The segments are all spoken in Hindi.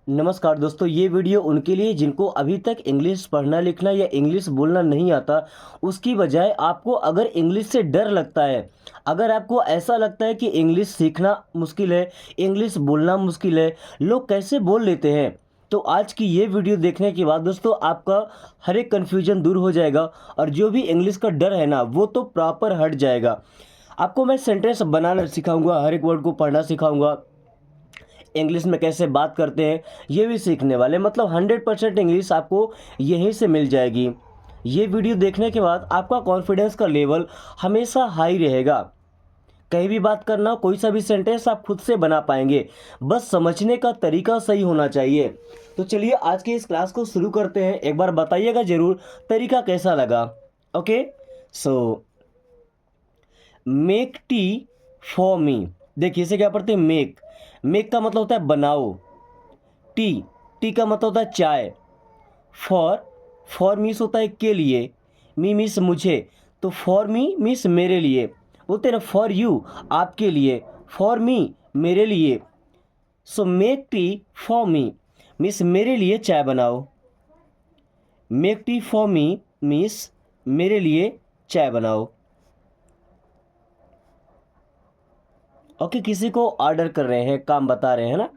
नमस्कार दोस्तों, ये वीडियो उनके लिए जिनको अभी तक इंग्लिश पढ़ना लिखना या इंग्लिश बोलना नहीं आता। उसकी बजाय आपको अगर इंग्लिश से डर लगता है, अगर आपको ऐसा लगता है कि इंग्लिश सीखना मुश्किल है, इंग्लिश बोलना मुश्किल है, लोग कैसे बोल लेते हैं, तो आज की ये वीडियो देखने के बाद दोस्तों आपका हर एक कन्फ्यूजन दूर हो जाएगा और जो भी इंग्लिश का डर है ना वो तो प्रॉपर हट जाएगा। आपको मैं सेंटेंस बनाना सिखाऊंगा, हर एक वर्ड को पढ़ना सिखाऊंगा, इंग्लिश में कैसे बात करते हैं ये भी सीखने वाले, मतलब 100% इंग्लिश आपको यहीं से मिल जाएगी। ये वीडियो देखने के बाद आपका कॉन्फिडेंस का लेवल हमेशा हाई रहेगा। कहीं भी बात करना हो, कोई सा भी सेंटेंस आप खुद से बना पाएंगे, बस समझने का तरीका सही होना चाहिए। तो चलिए आज के इस क्लास को शुरू करते हैं। एक बार बताइएगा ज़रूर तरीका कैसा लगा। Okay, so make tea for me. देखिए इसे क्या पढ़ते हैं, मेक। मेक का मतलब होता है बनाओ। टी, टी का मतलब होता है चाय। फॉर, फॉर मीन्स होता है के लिए। मी मीन्स मुझे, तो फॉर मी मीन्स मेरे लिए। बोलते हैं ना फॉर यू, आपके लिए। फॉर मी, मेरे लिए। So make tea for me means मेरे लिए चाय बनाओ। Make tea for me means मेरे लिए चाय बनाओ। ओके, किसी को ऑर्डर कर रहे हैं, काम बता रहे हैं ना,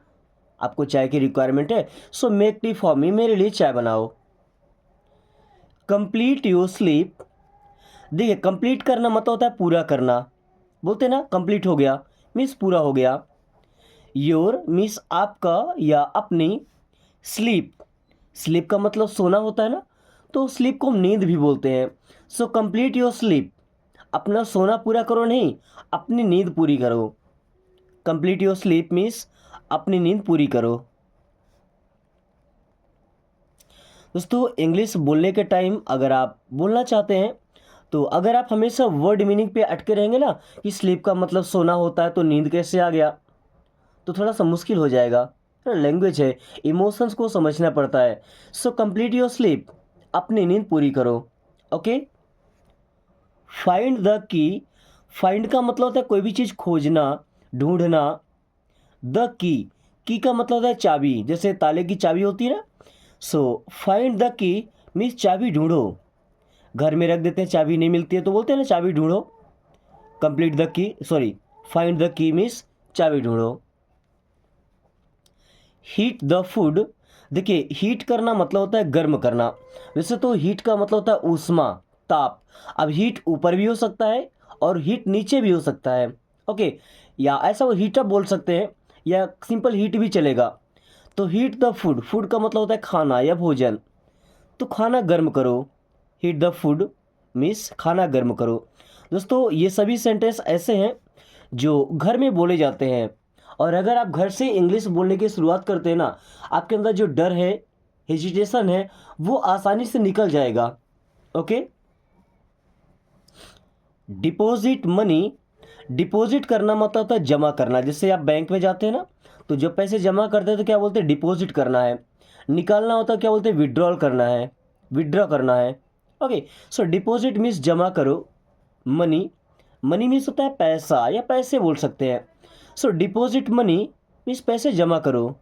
आपको चाय की रिक्वायरमेंट है, so make tea for me, मेरे लिए चाय बनाओ। Complete your sleep. देखिए कंप्लीट करना मतलब होता है पूरा करना। बोलते हैं ना कंप्लीट हो गया मीन्स पूरा हो गया। योर मीन्स आपका या अपनी। स्लीप, स्लीप का मतलब सोना होता है ना, तो स्लीप को हम नींद भी बोलते हैं। सो कंप्लीट योर स्लीप, अपना सोना पूरा करो नहीं, अपनी नींद पूरी करो। कंप्लीट योर स्लीप मीन्स अपनी नींद पूरी करो। दोस्तों इंग्लिश बोलने के टाइम अगर आप बोलना चाहते हैं, तो अगर आप हमेशा वर्ड मीनिंग पे अटके रहेंगे ना कि स्लीप का मतलब सोना होता है तो नींद कैसे आ गया, तो थोड़ा सा मुश्किल हो जाएगा। लैंग्वेज है, इमोशंस को समझना पड़ता है। सो कंप्लीट योर स्लीप, अपनी नींद पूरी करो। Okay, find the key. Find का मतलब होता है कोई भी चीज़ खोजना, ढूंढना। द की का मतलब होता है चाबी, जैसे ताले की चाबी होती है ना। So find the key means चाबी ढूंढो। घर में रख देते हैं, चाबी नहीं मिलती है तो बोलते हैं ना चाबी ढूंढो। Complete the key, sorry, find the key means चाबी ढूंढो। Heat the food. देखिए हीट करना मतलब होता है गर्म करना। वैसे तो हीट का मतलब होता है ऊष्मा, ताप। अब हीट ऊपर भी हो सकता है और हीट नीचे भी हो सकता है। ओके, या ऐसा वो हीट अप बोल सकते हैं या सिंपल हीट भी चलेगा। तो हीट द फूड, फूड का मतलब होता है खाना या भोजन, तो खाना गर्म करो। हीट द फूड मीन्स खाना गर्म करो। दोस्तों ये सभी सेंटेंस ऐसे हैं जो घर में बोले जाते हैं, और अगर आप घर से इंग्लिश बोलने की शुरुआत करते हैं ना, आपके अंदर जो डर है, हेजिटेशन है, वो आसानी से निकल जाएगा। Okay, deposit money. डिपॉजिट करना मतलब होता है जमा करना। जैसे आप बैंक में जाते हैं ना, तो जब पैसे जमा करते हैं तो क्या बोलते हैं, डिपॉजिट करना है। निकालना होता है क्या बोलते हैं, विड्रॉल करना है, विड्रॉ करना है। ओके, सो डिपॉजिट मीन्स जमा करो। मनी, मनी मीन्स होता है पैसा या पैसे बोल सकते हैं। सो डिपॉजिट मनी मीन्स पैसे जमा करो।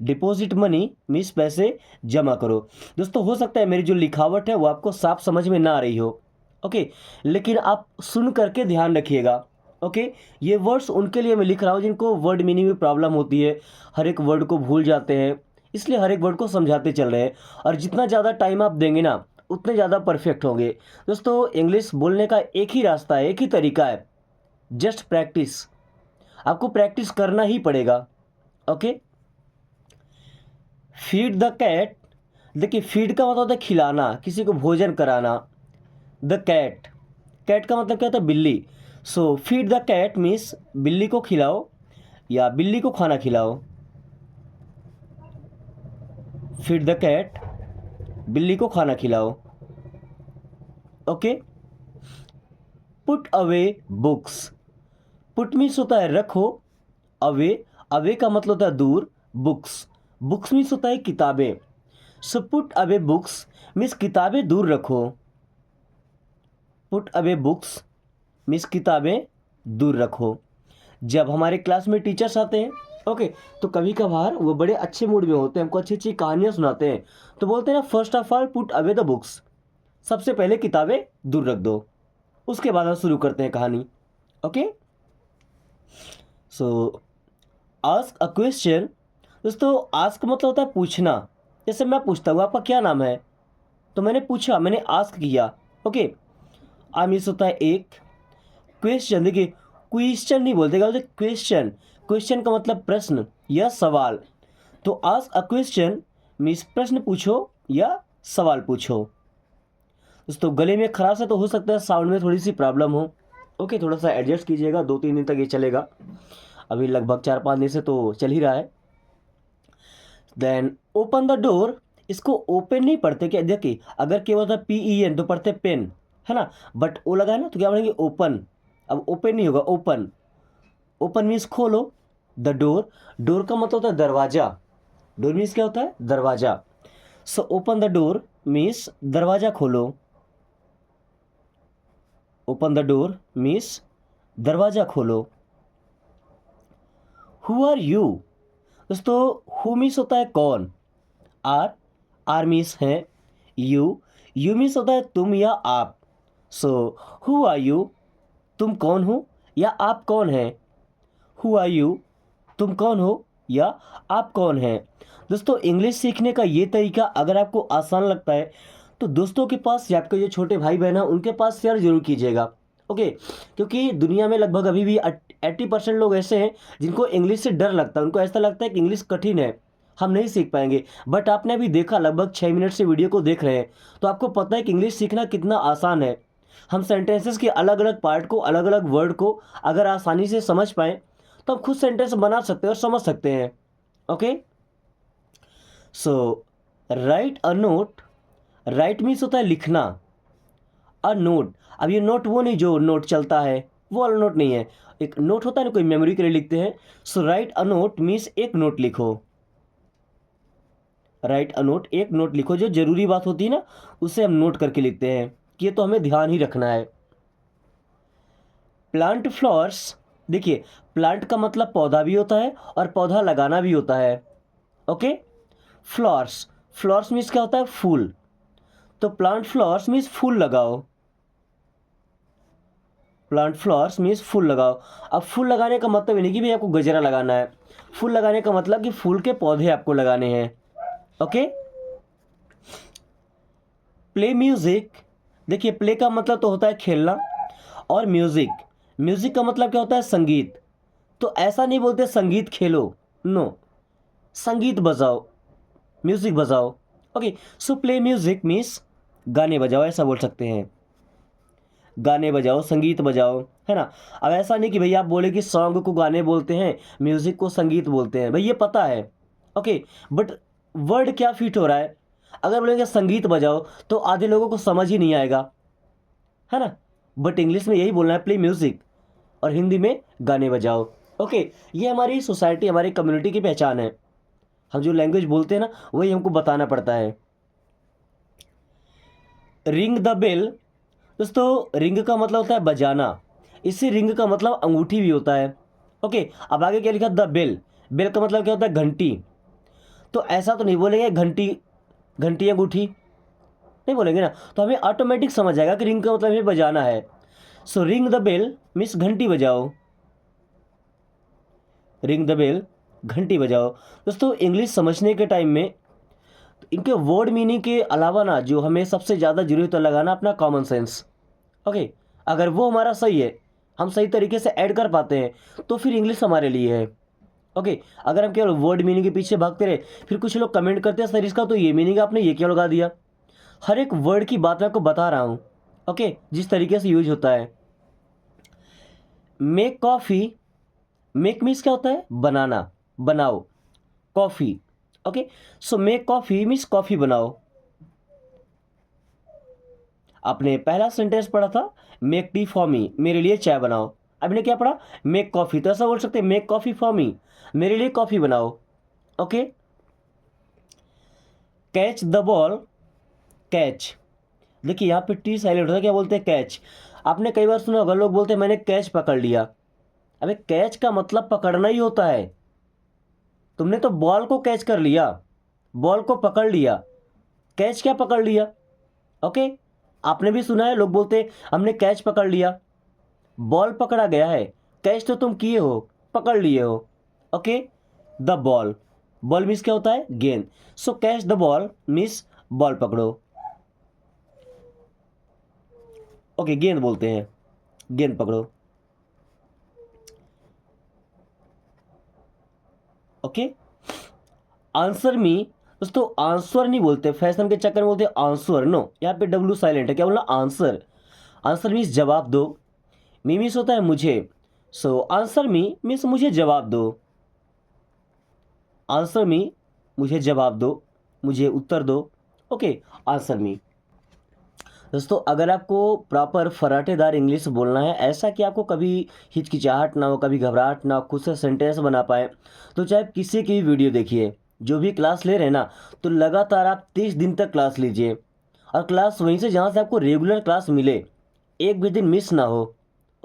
डिपॉजिट मनी मीन्स पैसे जमा करो। दोस्तों हो सकता है मेरी जो लिखावट है वो आपको साफ समझ में ना आ रही हो। ओके, लेकिन आप सुन करके ध्यान रखिएगा। ओके, ये वर्ड्स उनके लिए मैं लिख रहा हूँ जिनको वर्ड मीनिंग में प्रॉब्लम होती है, हर एक वर्ड को भूल जाते हैं, इसलिए हर एक वर्ड को समझाते चल रहे हैं। और जितना ज़्यादा टाइम आप देंगे ना उतने ज़्यादा परफेक्ट होंगे। दोस्तों इंग्लिश बोलने का एक ही रास्ता है, एक ही तरीका है, जस्ट प्रैक्टिस। आपको प्रैक्टिस करना ही पड़ेगा। Okay, feed the cat. देखिए फीड का मतलब होता है खिलाना, किसी को भोजन कराना। द कैट, कैट का मतलब क्या होता है, बिल्ली। सो फीड द कैट मीन्स बिल्ली को खिलाओ या बिल्ली को खाना खिलाओ। फीड द कैट, बिल्ली को खाना खिलाओ। Okay, put away books. Put means होता है रखो, अवे, अवे का मतलब होता है दूर, बुक्स, बुक्स मीन्स होता है किताबें। So put away books means किताबें दूर रखो। पुट अवे बुक्स मीन्स किताबें दूर रखो। जब हमारे क्लास में टीचर्स आते हैं ओके, तो कभी कभार वो बड़े अच्छे मूड में होते हैं, हमको अच्छी अच्छी कहानियाँ सुनाते हैं, तो बोलते हैं ना, first of all put away the books, सबसे पहले किताबें दूर रख दो, उसके बाद हम शुरू करते हैं कहानी। Okay, so ask a question. दोस्तों, आस्क मतलब होता है पूछना। जैसे मैं पूछता हूँ आपका क्या नाम है, तो मैंने पूछा, मैंने आस्क किया। ओके, मीन्स होता है एक। क्वेश्चन, देखिए क्वेश्चन नहीं बोलते, क्या बोलते, क्वेश्चन। क्वेश्चन का मतलब प्रश्न या सवाल। तो आस्क अ क्वेश्चन मीन्स प्रश्न पूछो या सवाल पूछो। दोस्तों, गले में खराश है तो हो सकता है साउंड में थोड़ी सी प्रॉब्लम हो। ओके, थोड़ा सा एडजस्ट कीजिएगा, 2-3 दिन तक ये चलेगा। अभी लगभग 4-5 दिन से तो चल ही रहा है। देन ओपन द डोर, इसको ओपन नहीं पढ़ते क्या, देखिए अगर केवल होता PEN तो पढ़ते पेन, है ना, बट ओ लगा है ना तो क्या पढ़ेंगे ओपन। अब ओपन नहीं होगा, ओपन। ओपन मीन्स खोलो। द डोर, डोर का मतलब होता है दरवाजा। डोर मीन्स क्या होता है, दरवाजा। So open the door means दरवाजा खोलो। ओपन द डोर मीन्स दरवाजा खोलो। हु आर यू, दोस्तों हु मीन्स होता है कौन। आर, आर मीन्स है। यू मीन्स होता है तुम या आप। सो हु आर यू, तुम कौन हो या आप कौन हैं। हु आर यू, तुम कौन हो या आप कौन हैं। दोस्तों, इंग्लिश सीखने का ये तरीका अगर आपको आसान लगता है तो दोस्तों के पास या आपके जो छोटे भाई बहन हैं उनके पास शेयर जरूर कीजिएगा। ओके, क्योंकि दुनिया में लगभग अभी भी 80% लोग ऐसे हैं जिनको इंग्लिश से डर लगता है, उनको ऐसा लगता है कि इंग्लिश कठिन है, हम नहीं सीख पाएंगे। बट आपने अभी देखा, लगभग 6 मिनट से वीडियो को देख रहे हैं, तो आपको पता है कि इंग्लिश सीखना कितना आसान है। हम सेंटेंसेस के अलग अलग पार्ट को, अलग अलग वर्ड को अगर आसानी से समझ पाएँ तो आप खुद सेंटेंस बना सकते हैं और समझ सकते हैं। Okay, so right a note, right means होता है लिखना। अ नोट, अब ये नोट वो नहीं जो नोट चलता है, वो वाला नोट नहीं है। एक नोट होता है ना, कोई मेमोरी के लिए लिखते हैं। सो राइट अ नोट मीन्स एक नोट लिखो। राइट अ नोट, एक नोट लिखो, जो जरूरी बात होती है ना उसे हम नोट करके लिखते हैं कि ये तो हमें ध्यान ही रखना है। प्लांट फ्लावर्स, देखिए प्लांट का मतलब पौधा भी होता है और पौधा लगाना भी होता है। ओके, फ्लावर्स, फ्लावर्स मीन्स क्या होता है, फूल। तो प्लांट फ्लावर्स मीन्स फूल लगाओ। प्लांट फ्लावर्स मीन्स फूल लगाओ। अब फूल लगाने का मतलब ये नहीं कि भाई आपको गजरा लगाना है। फूल लगाने का मतलब कि फूल के पौधे आपको लगाने हैं। ओके, प्ले म्यूजिक, देखिए प्ले का मतलब तो होता है खेलना, और म्यूजिक, म्यूजिक का मतलब क्या होता है, संगीत। तो ऐसा नहीं बोलते संगीत खेलो, नो, संगीत बजाओ, म्यूजिक बजाओ। Okay, so play music means गाने बजाओ, ऐसा बोल सकते हैं। गाने बजाओ, संगीत बजाओ, है ना। अब ऐसा नहीं कि भैया आप बोले कि सॉन्ग को गाने बोलते हैं, म्यूजिक को संगीत बोलते हैं, भाई ये पता है। ओके, बट वर्ड क्या फिट हो रहा है। अगर बोलेंगे संगीत बजाओ तो आधे लोगों को समझ ही नहीं आएगा, है ना। बट इंग्लिश में यही बोलना है, प्ले म्यूजिक, और हिंदी में गाने बजाओ। ओके, ये हमारी सोसाइटी, हमारी कम्युनिटी की पहचान है। हम जो लैंग्वेज बोलते हैं ना वही हमको बताना पड़ता है। रिंग द बेल, दोस्तों रिंग का मतलब होता है बजाना, इसी रिंग का मतलब अंगूठी भी होता है। ओके, अब आगे क्या लिखा, द बेल, बेल का मतलब क्या होता है, घंटी। तो ऐसा तो नहीं बोलेंगे घंटी, घंटी अंगूठी नहीं बोलेंगे ना, तो हमें ऑटोमेटिक समझ आएगा कि रिंग का मतलब हमें बजाना है। सो रिंग द बेल मीन्स घंटी बजाओ। रिंग द बेल, घंटी बजाओ। दोस्तों, इंग्लिश समझने के टाइम में इनके वर्ड मीनिंग के अलावा ना जो हमें सबसे ज़्यादा जरूरत है लगाना अपना कॉमन सेंस। ओके, अगर वो हमारा सही है, हम सही तरीके से ऐड कर पाते हैं तो फिर इंग्लिश हमारे लिए है। ओके, अगर हम केवल वर्ड मीनिंग के पीछे भागते रहे, फिर कुछ लोग कमेंट करते हैं सर इसका तो ये मीनिंग आपने ये क्यों लगा दिया। हर एक वर्ड की बात मैं आपको बता रहा हूँ, ओके, जिस तरीके से यूज होता है। मेक कॉफ़ी, मेक मीन्स क्या होता है, बनाना, बनाओ, coffee. Okay, so make coffee means coffee बनाओ। आपने पहला सेंटेंस पढ़ा था, मेक टी फॉर मी, मेरे लिए चाय बनाओ। आपने क्या पढ़ा, मेक कॉफ़ी, तो ऐसा बोल सकते हैं मेक कॉफ़ी फॉर मी, मेरे लिए कॉफ़ी बनाओ। Okay, catch the ball, catch, देखिए यहाँ पे टी साइलेंट होता है, क्या बोलते हैं, कैच। आपने कई बार सुना होगा लोग बोलते हैं मैंने कैच पकड़ लिया। अबे कैच का मतलब पकड़ना ही होता है, तुमने तो बॉल को कैच कर लिया, बॉल को पकड़ लिया, कैच क्या पकड़ लिया। ओके, आपने भी सुना है लोग बोलते हैं हमने कैच पकड़ लिया, बॉल पकड़ा गया है, कैच तो तुम किए हो, पकड़ लिए हो। Okay, the ball, ball means क्या होता है, गेंद। सो catch the ball means ball पकड़ो। ओके, गेंद बोलते हैं, गेंद पकड़ो। ओके, आंसर मी, दोस्तों आंसर नहीं बोलते, फैशन के चक्कर में बोलते आंसर, नो, यहाँ पे डब्ल्यू साइलेंट है, क्या बोलना, आंसर। आंसर मीन्स जवाब दो, मी मीन्स होता है मुझे, सो आंसर मी मीन्स मुझे जवाब दो। आंसर मी, मुझे जवाब दो, मुझे उत्तर दो। Okay, answer me. दोस्तों अगर आपको प्रॉपर फराटेदार इंग्लिश बोलना है, ऐसा कि आपको कभी हिचकिचाहट ना हो, कभी घबराहट ना हो, खुद से सेंटेंस बना पाए, तो चाहे किसी की भी वीडियो देखिए, जो भी क्लास ले रहे हैं ना, तो लगातार आप 30 दिन तक क्लास लीजिए, और क्लास वहीं से जहाँ से आपको रेगुलर क्लास मिले, एक भी दिन मिस ना हो।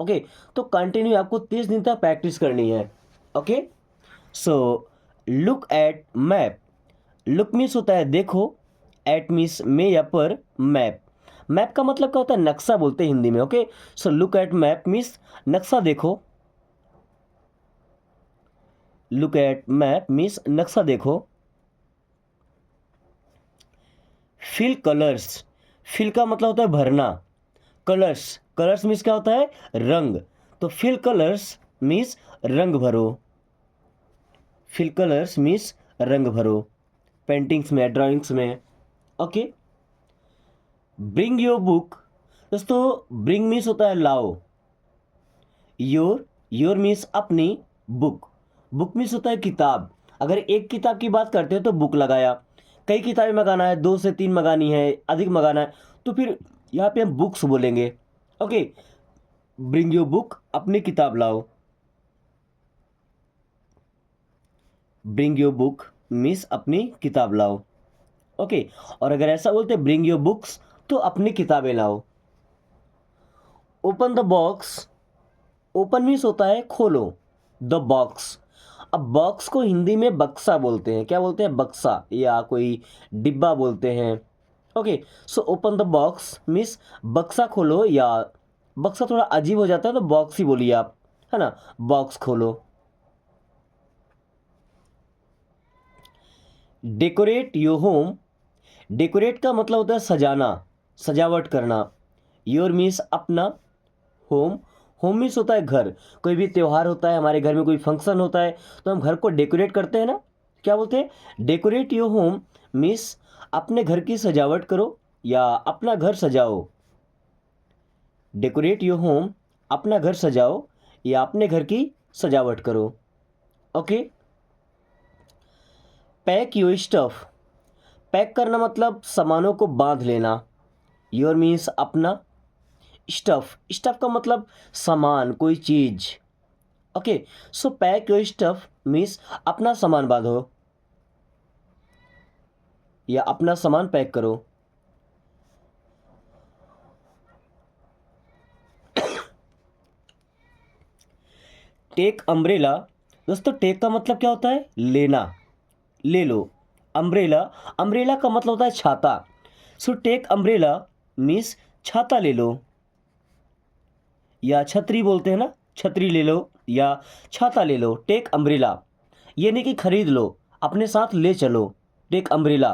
ओके, तो कंटिन्यू आपको 30 दिन तक प्रैक्टिस करनी है। Okay, so look at map, look means होता है देखो, एट मीन्स में या पर, मैप, मैप का मतलब क्या होता है, नक्शा बोलते हैं हिंदी में। Okay, so look at map means नक्शा देखो, लुक एट मैप मीन्स नक्शा देखो। फिल कलर्स, फिल का मतलब होता है भरना, कलर्स, कलर्स मीन्स क्या होता है, रंग, तो फिल कलर्स मीन्स रंग भरो, फिल कलर्स मीन्स रंग भरो, पेंटिंग्स में, ड्राइंग्स में। ओके, ब्रिंग योर बुक, दोस्तों ब्रिंग मीन्स होता है लाओ, योर, योर मीन्स अपनी, बुक, बुक मीन्स होता है किताब। अगर एक किताब की बात करते हैं तो बुक लगाया, कई किताबें मंगाना है, 2 से 3 मंगानी है, अधिक मंगाना है, तो फिर यहाँ पे हम बुक्स बोलेंगे। ओके, ब्रिंग योर बुक, अपनी किताब लाओ, ब्रिंग योर बुक मीन्स अपनी किताब लाओ। ओके, और अगर ऐसा बोलते ब्रिंग योर बुक्स, तो अपनी किताबें लाओ। Open the box, open means होता है खोलो, द बॉक्स, अब बॉक्स को हिंदी में बक्सा बोलते हैं, क्या बोलते हैं, बक्सा, या कोई डिब्बा बोलते हैं। Okay, so open the box means बक्सा खोलो, या बक्सा थोड़ा अजीब हो जाता है तो बॉक्स ही बोलिए आप, है ना, बॉक्स खोलो। डेकोरेट योर होम, डेकोरेट का मतलब होता है सजाना, सजावट करना, योर मीन्स अपना, होम, होम मीन्स होता है घर, कोई भी त्यौहार होता है, हमारे घर में कोई फंक्शन होता है, तो हम घर को डेकोरेट करते हैं ना, क्या बोलते हैं, डेकोरेट योर होम मीन्स अपने घर की सजावट करो या अपना घर सजाओ, डेकोरेट योर होम, अपना घर सजाओ या अपने घर की सजावट करो। Okay, pack your stuff, pack करना मतलब सामानों को बांध लेना, योर मीन्स अपना, स्टफ, स्टफ का मतलब सामान, कोई चीज। Okay, so pack your stuff means अपना सामान बांधो या अपना सामान पैक करो। टेक अम्ब्रेला, दोस्तों टेक का मतलब क्या होता है, लेना, ले लो, अम्ब्रेला, अम्ब्रेला का मतलब होता है छाता, सो टेक अम्ब्रेला मीन्स छाता ले लो, या छतरी बोलते हैं ना, छतरी ले लो या छाता ले लो, टेक अम्ब्रेला, ये नहीं कि खरीद लो, अपने साथ ले चलो, टेक अम्ब्रेला।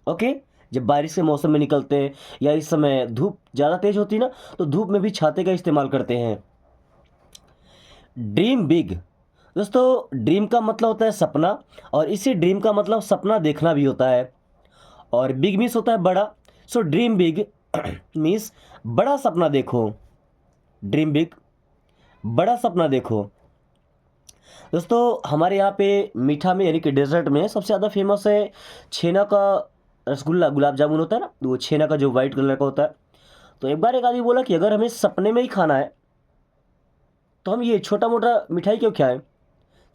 ओके, जब बारिश के मौसम में निकलते हैं या इस समय धूप ज़्यादा तेज होती है ना, तो धूप में भी छाते का इस्तेमाल करते हैं। ड्रीम बिग, दोस्तों ड्रीम का मतलब होता है सपना, और इसी ड्रीम का मतलब सपना देखना भी होता है, और बिग मीन्स होता है बड़ा, सो ड्रीम बिग मीन्स बड़ा सपना देखो, ड्रीम बिग, बड़ा सपना देखो। दोस्तों हमारे यहाँ पे मीठा में यानी कि डेजर्ट में सबसे ज़्यादा फेमस है छेना का रसगुल्ला, गुलाब जामुन होता है ना, वो छेना का जो वाइट कलर का होता है। तो एक बार एक आदमी बोला कि अगर हमें सपने में ही खाना है तो हम ये छोटा मोटा मिठाई क्यों खाएं,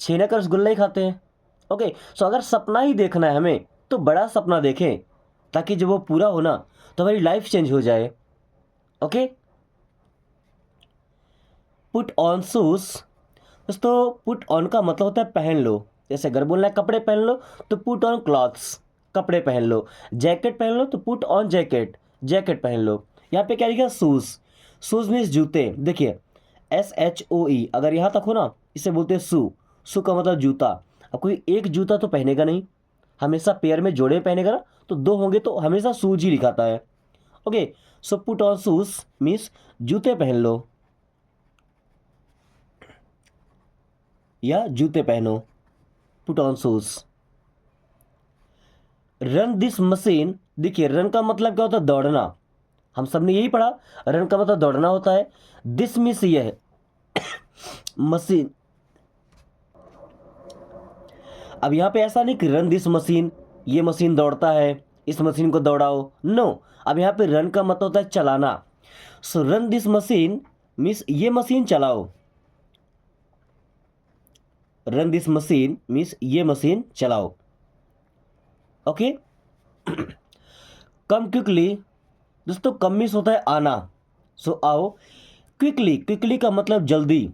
छेना का रसगुल्ला ही खाते हैं। ओके, सो अगर सपना ही देखना है हमें तो बड़ा सपना देखें, ताकि जब वो पूरा हो ना तो हमारी लाइफ चेंज हो जाए। ओके, पुट ऑन शूज़, दोस्तों पुट ऑन का मतलब होता है पहन लो, जैसे अगर बोलना है कपड़े पहन लो तो पुट ऑन क्लॉथ्स, कपड़े पहन लो। जैकेट पहन लो तो पुट ऑन जैकेट, जैकेट पहन लो। यहाँ पे क्या लिखा, शूज़, शूज़ मीन्स जूते। देखिए SHOE अगर यहाँ तक हो ना, इसे बोलते हैं शू, शू का मतलब जूता। अब कोई एक जूता तो पहनेगा नहीं, हमेशा पेयर में जोड़े पहनेगा ना, तो दो होंगे तो हमेशा शूज ही लिखाता है। Okay, so put on shoes means जूते पहन लो या जूते पहनो, put on shoes. Run this machine, देखिए रन का मतलब क्या होता है, दौड़ना। हम सब ने यही पढ़ा, रन का मतलब दौड़ना होता है। दिस मीन्स यह है मशीन। अब यहाँ पे ऐसा नहीं कि रन दिस मशीन, ये मशीन दौड़ता है, इस मशीन को दौड़ाओ, नो। अब यहाँ पे रन का मतलब होता है चलाना। सो रन दिस मशीन मीन्स ये मशीन चलाओ, रन दिस मशीन मीन्स ये मशीन चलाओ। ओके, कम क्विकली, दोस्तों कम मीन्स होता है आना, सो आओ। क्विकली, क्विकली का मतलब जल्दी,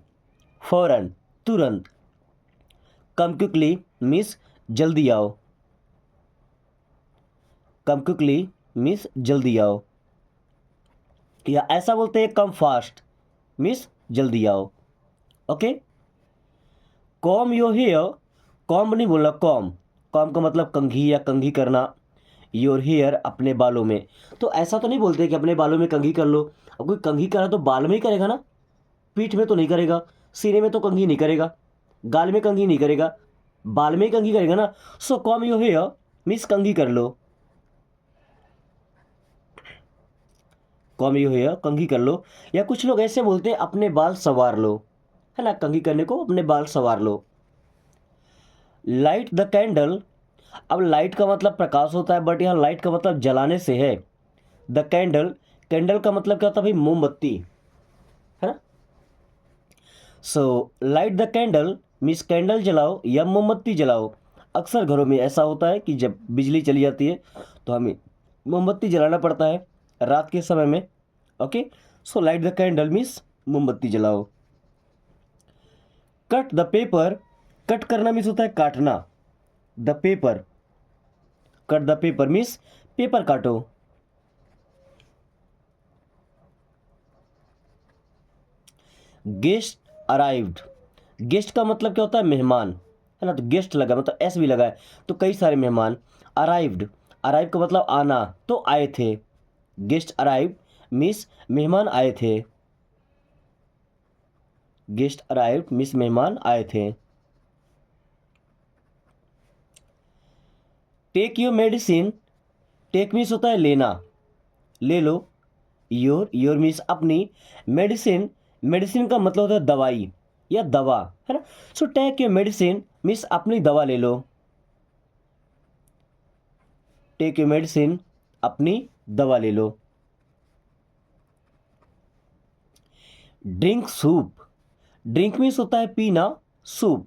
फौरन, तुरंत। कम क्विकली मीन्स जल्दी आओ, कम क्विकली मीन्स जल्दी आओ। या ऐसा बोलते हैं कम फास्ट मीन्स जल्दी आओ। Okay, comb your hair, comb नहीं बोलना, कॉम, कॉम का मतलब कंघी या कंघी करना। योर हेयर अपने बालों में, तो ऐसा तो नहीं बोलते कि अपने बालों में कंघी कर लो। अब कोई कंघी करा तो बाल में ही करेगा ना, पीठ में तो नहीं करेगा, सीने में तो कंघी नहीं करेगा, गाल में कंघी नहीं करेगा, बाल में ही कंघी करेगा ना। सो कॉम योर हेयर मीन्स कंघी कर लो, कॉम योर हेयर कंघी कर लो। या कुछ लोग ऐसे बोलते हैं अपने बाल संवार लो, है ना, कंघी करने को अपने बाल संवार लो। लाइट द कैंडल, अब लाइट का मतलब प्रकाश होता है, बट यहाँ लाइट का मतलब जलाने से है। द कैंडल, कैंडल का मतलब क्या होता है भाई, मोमबत्ती, है ना। So light the candle means candle जलाओ या मोमबत्ती जलाओ। अक्सर घरों में ऐसा होता है कि जब बिजली चली जाती है तो हमें मोमबत्ती जलाना पड़ता है रात के समय में। Okay, so light the candle means मोमबत्ती जलाओ। कट द पेपर, कट करना मीन्स होता है काटना, the paper, cut the paper means paper काटो। गेस्ट अराइव्ड, गेस्ट का मतलब क्या होता है, मेहमान, है ना, तो गेस्ट लगा मतलब एस भी लगा है, तो कई सारे मेहमान। अराइव्ड, अराइव का मतलब आना, तो आए थे। गेस्ट अराइव्ड मीन्स मेहमान आए थे, गेस्ट अराइव्ड मीन्स मेहमान आए थे। Take your medicine, take means होता है लेना, ले लो। योर, योर मीन्स अपनी, मेडिसिन, मेडिसिन का मतलब होता है दवाई या दवा, है ना। So take your medicine means अपनी दवा ले लो, टेक योर मेडिसिन अपनी दवा ले लो। ड्रिंक सूप, ड्रिंक मीन्स होता है पीना, सूप।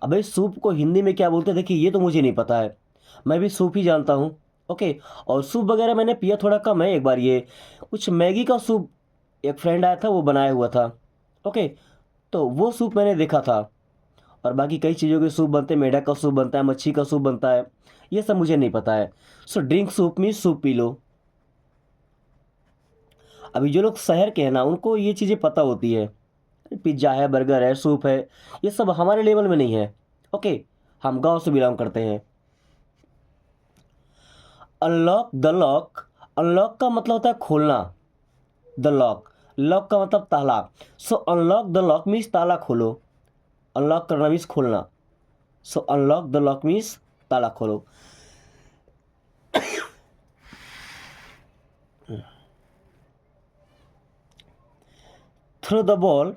अबे सूप को हिंदी में क्या बोलते हैं, देखिए ये तो मुझे नहीं पता है, मैं भी सूप ही जानता हूँ। ओके, और सूप वगैरह मैंने पिया थोड़ा कम है। एक बार ये कुछ मैगी का सूप, एक फ्रेंड आया था वो बनाया हुआ था। ओके, तो वो सूप मैंने देखा था, और बाकी कई चीज़ों के सूप बनते हैं, मेढक का सूप बनता है, मच्छी का सूप बनता है, ये सब मुझे नहीं पता है। So drink soup means soup पी लो। अभी जो लोग शहर के हैं ना, उनको ये चीज़ें पता होती है, पिज्ज़ा है, बर्गर है, सूप है, ये सब हमारे लेवल में नहीं है। ओके, हम गांव से बिलोंग करते हैं। अनलॉक द लॉक, अनलॉक का मतलब होता है खोलना, द लॉक, लॉक का मतलब ताला। So unlock the lock means ताला खोलो, अनलॉक करना मीन्स खोलना। So unlock the lock means ताला खोलो। थ्रो द बॉल,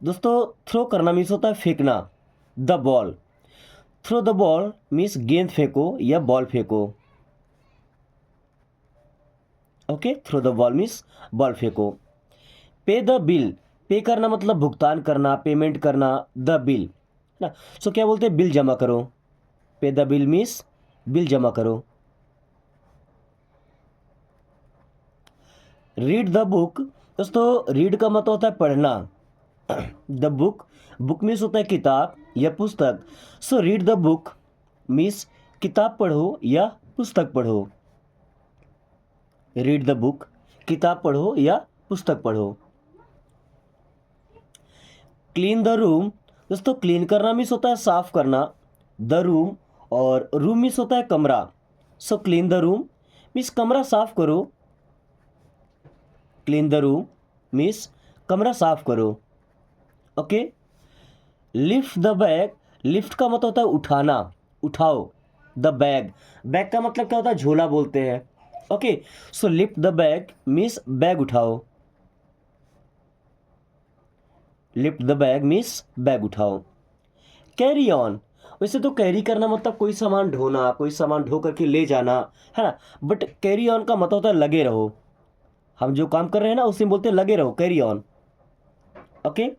दोस्तों थ्रो करना मीन्स होता है फेंकना, the ball. Throw the ball means गेंद फेंको या बॉल फेंको। Okay, throw the ball means ball फेंको। पे द बिल, पे करना मतलब भुगतान करना, पेमेंट करना, द बिल, ना। सो क्या बोलते हैं, बिल जमा करो, पे द बिल मीन्स बिल जमा करो। रीड द बुक, दोस्तों रीड का मतलब होता है पढ़ना, द बुक बुक मीन्स होता है किताब या पुस्तक। So read the book means किताब पढ़ो या पुस्तक पढ़ो। रीड द बुक किताब पढ़ो या पुस्तक पढ़ो। क्लीन द रूम, दोस्तों क्लीन करना मीन्स होता है साफ करना, द रूम, और रूम मीन्स होता है कमरा। So clean the room means कमरा साफ करो। क्लीन द रूम मीन्स कमरा साफ करो। Okay. Lift the bag, lift का मतलब होता है उठाना, उठाओ। द बैग, बैग का मतलब क्या होता है, झोला बोलते हैं। Okay, so lift the bag means bag उठाओ। Lift the bag means bag उठाओ। कैरी ऑन, वैसे तो कैरी करना मतलब कोई सामान ढोना, कोई सामान ढो करके ले जाना, है ना। बट कैरी ऑन का मतलब होता है लगे रहो। हम जो काम कर रहे हैं ना उसी में बोलते हैं लगे रहो, carry on. Okay.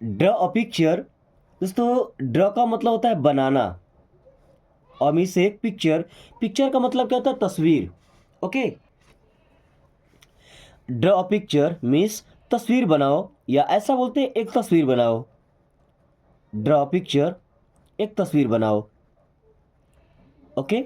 Draw a picture, दोस्तों ड्रॉ का मतलब होता है बनाना, और मी से एक पिक्चर, पिक्चर का मतलब क्या होता है, तस्वीर। Okay. Draw a picture means तस्वीर बनाओ, या ऐसा बोलते हैं एक तस्वीर बनाओ। ड्रॉ पिक्चर, एक तस्वीर बनाओ। Okay.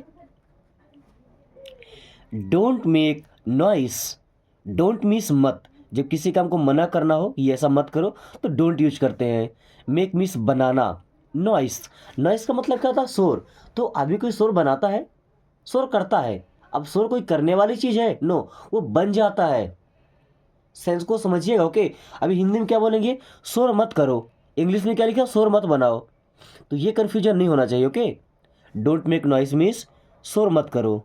Don't make noise, don't means मत, जब किसी काम को मना करना हो ये ऐसा मत करो तो डोंट यूज करते हैं। मेक मीन्स बनाना, नॉइस, नॉइस का मतलब क्या होता है, शोर। तो अभी कोई शोर बनाता है, शोर करता है। अब शोर कोई करने वाली चीज़ है, नो, वो बन जाता है। सेंस को समझिएगा। ओके। अभी हिंदी में क्या बोलेंगे, शोर मत करो, इंग्लिश में क्या लिखा, शोर मत बनाओ। तो ये कन्फ्यूजन नहीं होना चाहिए। Okay. Don't make noise means शोर मत करो।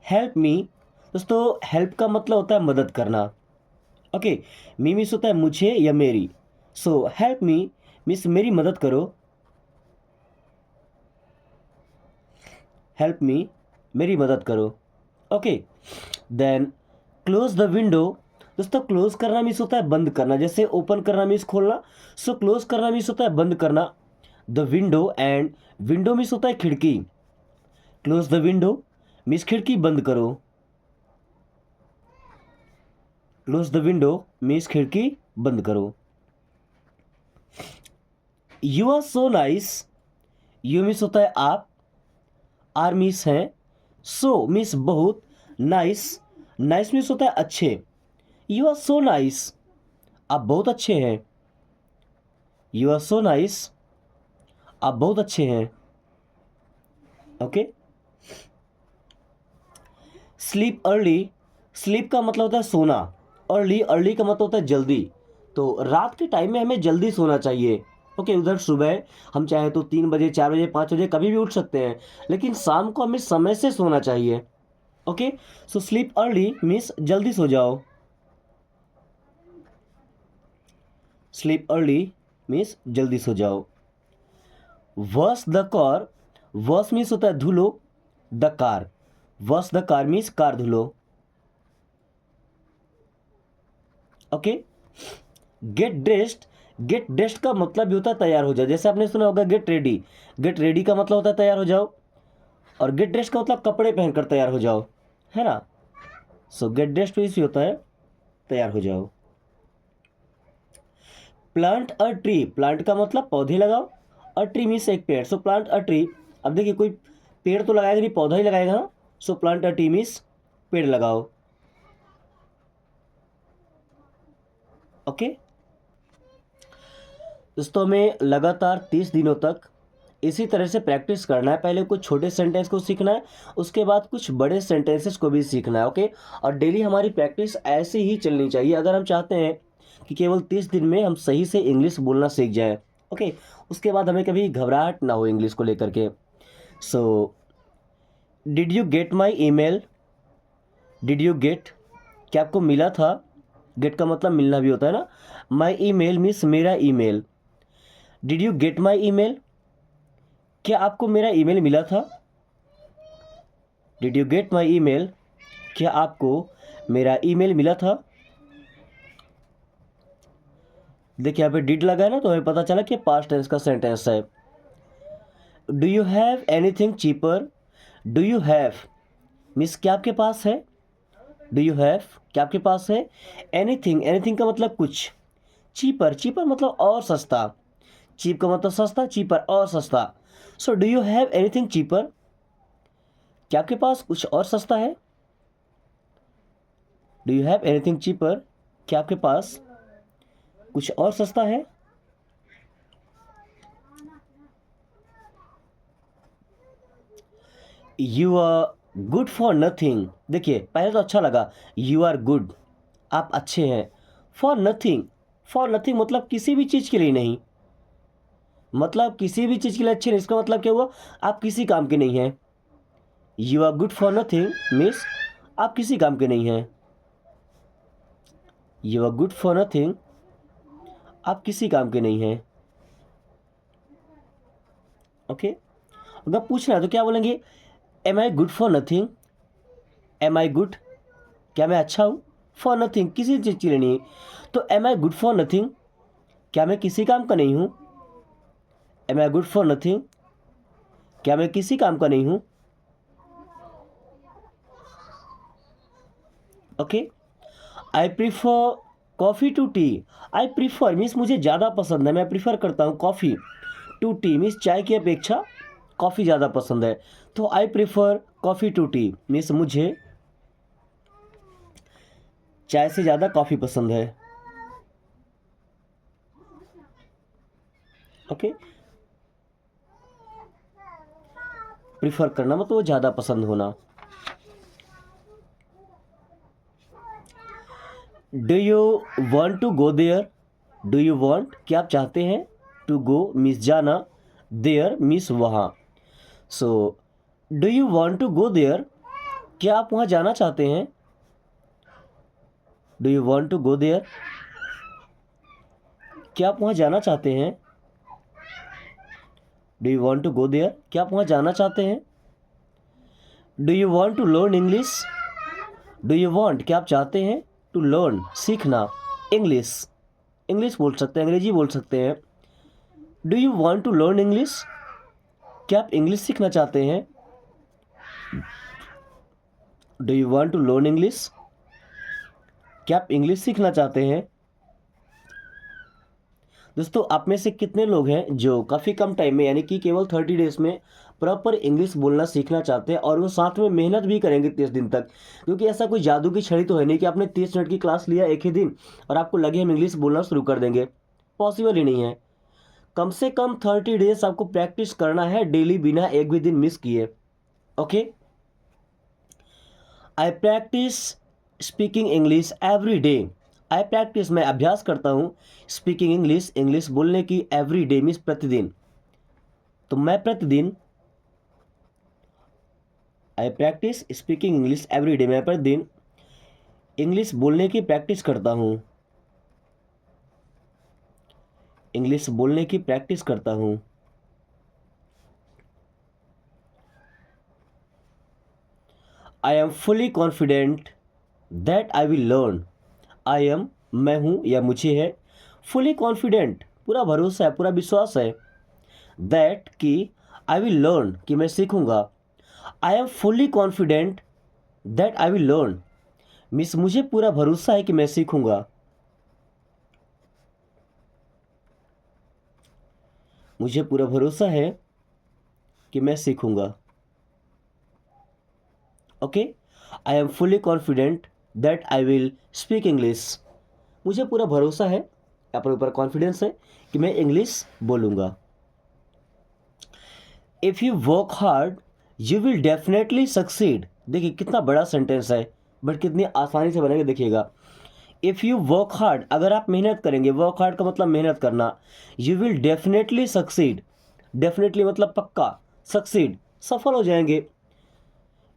हेल्प मी, दोस्तों हेल्प का मतलब होता है मदद करना। ओके। मी मीन्स होता है मुझे या मेरी। सो हेल्प मी मीन्स मेरी मदद करो। हेल्प मी, मेरी मदद करो। Okay. Then close the window, दोस्तों क्लोज करना मीन्स होता है बंद करना, जैसे ओपन करना मीन्स खोलना। सो क्लोज करना मीन्स होता है बंद करना। The window, and window means होता है खिड़की। क्लोज द विंडो मीन्स खिड़की बंद करो। क्लोज द विंडो मीन्स खिड़की बंद करो। You are so nice, you means होता है आप, आर मीन्स है, सो मीन्स बहुत, नाइस, नाइस मीन्स होता है अच्छे। यू आर सो नाइस, आप बहुत अच्छे हैं। यू आर सो नाइस, आप बहुत अच्छे हैं। ओके। स्लीप अर्ली, स्लीप का मतलब होता है सोना, अर्ली, अर्ली का मतलब होता है जल्दी। तो रात के टाइम में हमें जल्दी सोना चाहिए। ओके। उधर सुबह हम चाहे तो 3 बजे, 4 बजे, 5 बजे कभी भी उठ सकते हैं, लेकिन शाम को हमें समय से सोना चाहिए। Okay. So sleep early means जल्दी सो जाओ। स्लीप अर्ली मीन्स जल्दी सो जाओ। Wash the car, wash means होता है धुलो, the car, wash the car means car धुलो। Okay. Get dressed, get dressed का मतलब भी होता है तैयार हो जाओ, जैसे आपने सुना होगा गेट रेडी, गेट रेडी का मतलब होता है तैयार हो जाओ, और गेट ड्रेस्ड का मतलब कपड़े पहनकर तैयार हो जाओ, है ना। सो गेट ड्रेस्ड भी इसी होता है तैयार हो जाओ। प्लांट अ ट्री, प्लांट का मतलब पौधे लगाओ, अ ट्री मीन्स एक पेड़। सो प्लांट अ ट्री, अब देखिए कोई पेड़ तो लगाएगा नहीं, पौधा ही लगाएगा ना। सो प्लांट अ ट्री मीन्स पेड़ लगाओ। ओके। दोस्तों हमें लगातार 30 दिनों तक इसी तरह से प्रैक्टिस करना है। पहले कुछ छोटे सेंटेंस को सीखना है, उसके बाद कुछ बड़े सेंटेंसेस को भी सीखना है। ओके। और डेली हमारी प्रैक्टिस ऐसे ही चलनी चाहिए अगर हम चाहते हैं कि केवल 30 दिन में हम सही से इंग्लिश बोलना सीख जाएं। ओके। उसके बाद हमें कभी घबराहट ना हो इंग्लिश को लेकर के। So did you get my email, did you get, क्या आपको मिला था, गेट का मतलब मिलना भी होता है ना। माई ईमेल मीन्स मेरा email. Did you get my email, क्या आपको मेरा ईमेल मिला था। Did you get my email, क्या आपको मेरा ईमेल मिला था। देखिए यहाँ पे डिड लगा है ना, तो हमें पता चला कि पास्ट टेंस का सेंटेंस है। Do you have anything cheaper, do you have means क्या आपके पास है, डू यू हैव, क्या आपके पास है? एनीथिंग, एनीथिंग का मतलब कुछ। चीपर, चीपर मतलब और सस्ता। चीप का मतलब सस्ता, चीपर और सस्ता। So do you have anything cheaper, क्या आपके पास कुछ और सस्ता है? Do you have anything cheaper, क्या आपके पास कुछ और सस्ता है? You are good for nothing, देखिए पहले तो अच्छा लगा, यू आर गुड, आप अच्छे हैं। फॉर नथिंग, फॉर नथिंग मतलब किसी भी चीज़ के लिए नहीं, मतलब किसी भी चीज़ के लिए अच्छे नहीं, इसका मतलब क्या हुआ? आप किसी काम के नहीं हैं। You are good for nothing means आप किसी काम के नहीं हैं। You are good for nothing, आप किसी काम के नहीं हैं। ओके, अगर पूछना है तो क्या बोलेंगे? Am I good for nothing, am I good, क्या मैं अच्छा हूँ? फॉर नथिंग, किसी चीज़ के लिए नहीं। तो am I good for nothing, क्या मैं किसी काम का नहीं हूँ? Am I good for nothing, क्या मैं किसी काम का नहीं हूँ? Okay, I prefer coffee to tea. I prefer means मुझे ज़्यादा पसंद है, मैं प्रीफर करता हूँ कॉफ़ी टू टी मीन्स चाय की अपेक्षा कॉफ़ी ज़्यादा पसंद है। तो I prefer coffee to tea means मुझे चाय से ज़्यादा कॉफ़ी पसंद है। ओके, प्रीफर करना मतलब वो ज़्यादा पसंद होना। Do you want to go there, do you want, क्या आप चाहते हैं? टू गो मीन्स जाना, देयर मीन्स वहाँ। So do you want to go there, क्या आप वहाँ जाना चाहते हैं? Do you want to go there, क्या आप वहाँ जाना चाहते हैं? Do you want to go there, क्या आप वहाँ जाना चाहते हैं? Do you want to learn English, do you want, क्या आप चाहते हैं? टू लर्न सीखना, इंग्लिश, इंग्लिश बोल सकते हैं, अंग्रेजी बोल सकते हैं। Do you want to learn English, क्या आप इंग्लिश सीखना चाहते हैं? Do you want to learn English, क्या आप इंग्लिश सीखना चाहते हैं? दोस्तों आप में से कितने लोग हैं जो काफ़ी कम टाइम में यानी कि केवल 30 डेज में प्रॉपर इंग्लिश बोलना सीखना चाहते हैं और वो साथ में मेहनत भी करेंगे 30 दिन तक? क्योंकि ऐसा कोई जादू की छड़ी तो है नहीं कि आपने 30 मिनट की क्लास लिया एक ही दिन और आपको लगे हम इंग्लिश बोलना शुरू कर देंगे, पॉसिबल ही नहीं है। कम से कम 30 डेज आपको प्रैक्टिस करना है डेली, बिना एक भी दिन मिस किए। Okay, I practice speaking English every day, I practice मैं अभ्यास करता हूँ, स्पीकिंग इंग्लिश इंग्लिश बोलने की, एवरी डे मीन्स प्रतिदिन। तो मैं प्रतिदिन, I practice speaking English every day, मैं प्रतिदिन इंग्लिश बोलने की प्रैक्टिस करता हूँ, इंग्लिश बोलने की प्रैक्टिस करता हूँ। आई am fully confident that I will learn, I am मैं हूँ या मुझे है, फुली कॉन्फिडेंट पूरा भरोसा है, पूरा विश्वास है, दैट कि आई विल लर्न कि मैं सीखूंगा। I am fully confident that I will learn means मुझे पूरा भरोसा है कि मैं सीखूंगा, मुझे पूरा भरोसा है कि मैं सीखूंगा। Okay, I am fully confident that I will speak English, मुझे पूरा भरोसा है, अपने ऊपर कॉन्फिडेंस है कि मैं इंग्लिश बोलूँगा। If you work hard you will definitely succeed, देखिए कितना बड़ा सेंटेंस है बट कितनी आसानी से बनेगा, देखिएगा। इफ़ यू वर्क हार्ड, अगर आप मेहनत करेंगे, वर्क हार्ड का मतलब मेहनत करना, you will definitely succeed, definitely मतलब पक्का, सक्सीड सफल हो जाएंगे।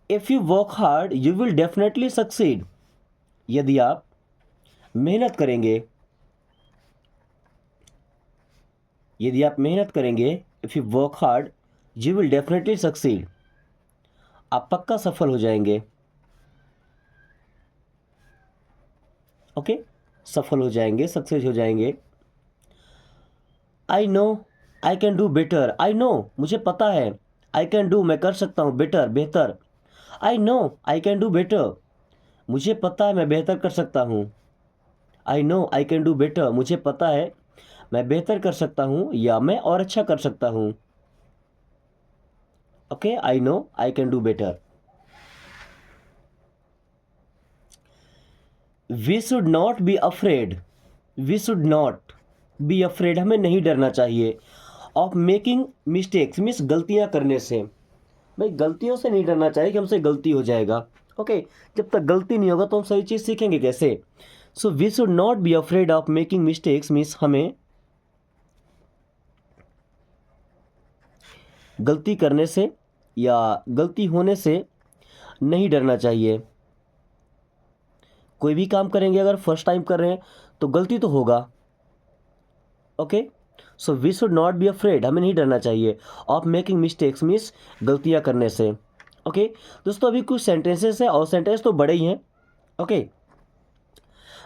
If you work hard you will definitely succeed, यदि आप मेहनत करेंगे, यदि आप मेहनत करेंगे, if you work hard you will definitely succeed, आप पक्का सफल हो जाएंगे। ओके, सफल हो जाएंगे, सक्सेस हो जाएंगे। आई know I can do better, I know मुझे पता है, आई कैन डू मैं कर सकता हूँ, बेटर बेहतर, आई know I can do better मुझे पता है मैं बेहतर कर सकता हूँ। आई know I can do better, मुझे पता है मैं बेहतर कर सकता हूँ या मैं और अच्छा कर सकता हूँ। Okay, I know I can do better. We should not be afraid, we should not be afraid, हमें नहीं डरना चाहिए। ऑफ मेकिंग मिस्टेक्स मीन्स गलतियां करने से। भाई गलतियों से नहीं डरना चाहिए कि हमसे गलती हो जाएगा। ओके, जब तक गलती नहीं होगा तो हम सही चीज़ सीखेंगे कैसे। So we should not be afraid of making mistakes means हमें गलती करने से या गलती होने से नहीं डरना चाहिए। कोई भी काम करेंगे अगर फर्स्ट टाइम कर रहे हैं तो गलती तो होगा। Okay, so we should not be afraid, हमें नहीं डरना चाहिए ऑफ मेकिंग मिस्टेक्स मीन्स गलतियां करने से। ओके दोस्तों, अभी कुछ सेंटेंसेस हैं और सेंटेंस तो बड़े ही हैं। ओके,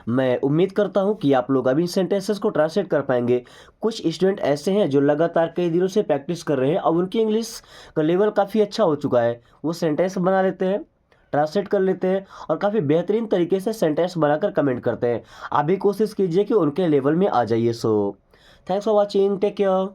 मैं उम्मीद करता हूं कि आप लोग अभी इन सेंटेंसेस को ट्रांसलेट कर पाएंगे। कुछ स्टूडेंट ऐसे हैं जो लगातार कई दिनों से प्रैक्टिस कर रहे हैं और उनकी इंग्लिश का लेवल काफ़ी अच्छा हो चुका है। वो सेंटेंस बना लेते हैं, ट्रांसलेट कर लेते हैं और काफ़ी बेहतरीन तरीके से सेंटेंस बनाकर कमेंट करते हैं। आप भी कोशिश कीजिए कि उनके लेवल में आ जाइए। So thanks for watching, take care.